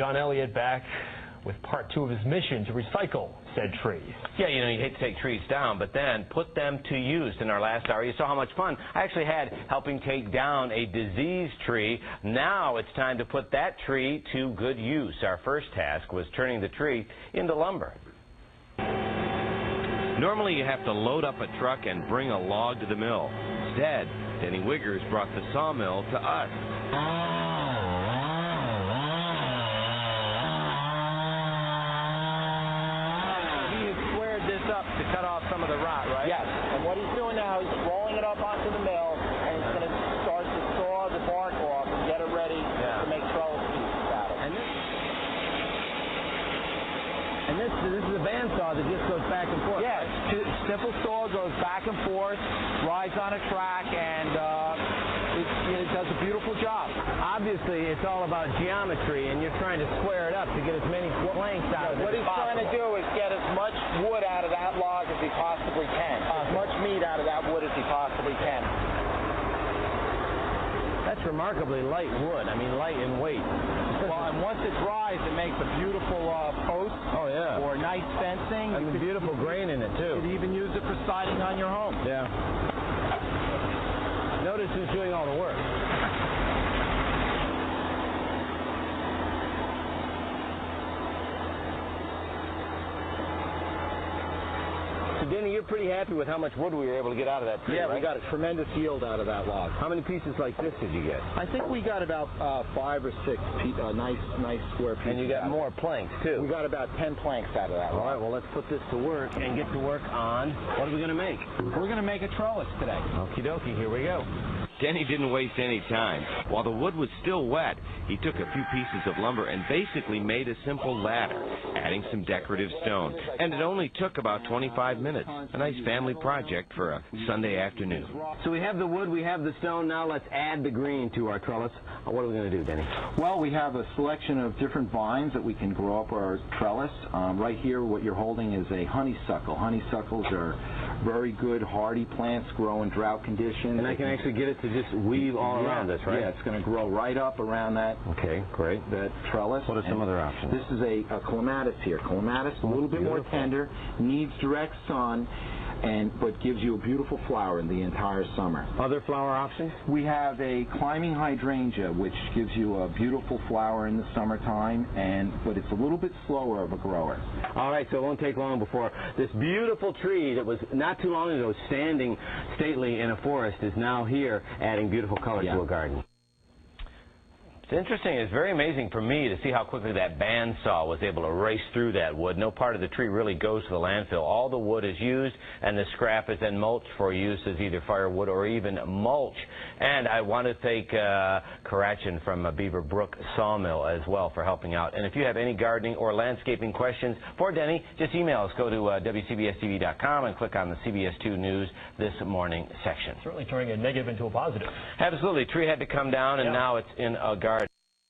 John Elliott back with part 2 of his mission to recycle said trees. Yeah, you know, you hate to take trees down, but then put them to use. In our last hour, you saw how much fun I actually had helping take down a diseased tree. Now it's time to put that tree to good use. Our first task was turning the tree into lumber. Normally you have to load up a truck and bring a log to the mill. Instead, Denny Wiggers brought the sawmill to us. To cut off some of the rot, right? Yes, and what he's doing now is rolling it up onto the mill, and he's going to start to saw the bark off and get it ready to make trellis pieces out of it. And this is a bandsaw that just goes back and forth. Yeah, simple saw goes back and forth, rides on a track, and it does a beautiful job. Obviously, it's all about geometry, and you're trying to square it up to get as many planks out of it. What he's trying to do is get as much wood out of that log as he possibly can. As much meat out of that wood as he possibly can. That's remarkably light wood. I mean, light in weight. Well, and once it dries, it makes a beautiful post. Oh, yeah. Or nice fencing. And a beautiful grain in it, too. You could even use it for siding on your home. Yeah. Notice who's doing all the work. So, Denny, you're pretty happy with how much wood we were able to get out of that tree, Yeah, right? we got a tremendous yield out of that log. How many pieces like this did you get? I think we got about 5 or 6 nice square pieces. And you got more planks, too. We got about 10 planks out of that log. All right, well, let's put this to work and get to work on what are we going to make? We're going to make a trellis today. Okie dokie, here we go. Denny didn't waste any time. While the wood was still wet, he took a few pieces of lumber and basically made a simple ladder, adding some decorative stone. And it only took about 25 minutes. A nice family project for a Sunday afternoon. So we have the wood, we have the stone. Now let's add the green to our trellis. What are we going to do, Denny? Well, we have a selection of different vines that we can grow up our trellis. Right here, what you're holding is a honeysuckle. Honeysuckles are very good, hardy plants, grow in drought conditions. And I can actually get it to just weave all around this, right? Yeah, it's going to grow right up around that. Okay, great. That trellis. What are some other options? This is a clematis here. Clematis, a little bit more tender, needs direct sun, but gives you a beautiful flower in the entire summer. Other flower options? We have a climbing hydrangea, which gives you a beautiful flower in the summertime, but it's a little bit slower of a grower. All right, so it won't take long before this beautiful tree that was not too long ago standing stately in a forest is now here adding beautiful color to a garden. It's interesting. It's very amazing for me to see how quickly that bandsaw was able to race through that wood. No part of the tree really goes to the landfill. All the wood is used, and the scrap is then mulched for use as either firewood or even mulch. And I want to thank Karachin from Beaver Brook Sawmill as well for helping out. And if you have any gardening or landscaping questions for Denny, just email us. Go to WCBSTV.com and click on the CBS 2 News This Morning section. Certainly turning a negative into a positive. Absolutely. Tree had to come down, and now it's in a garden.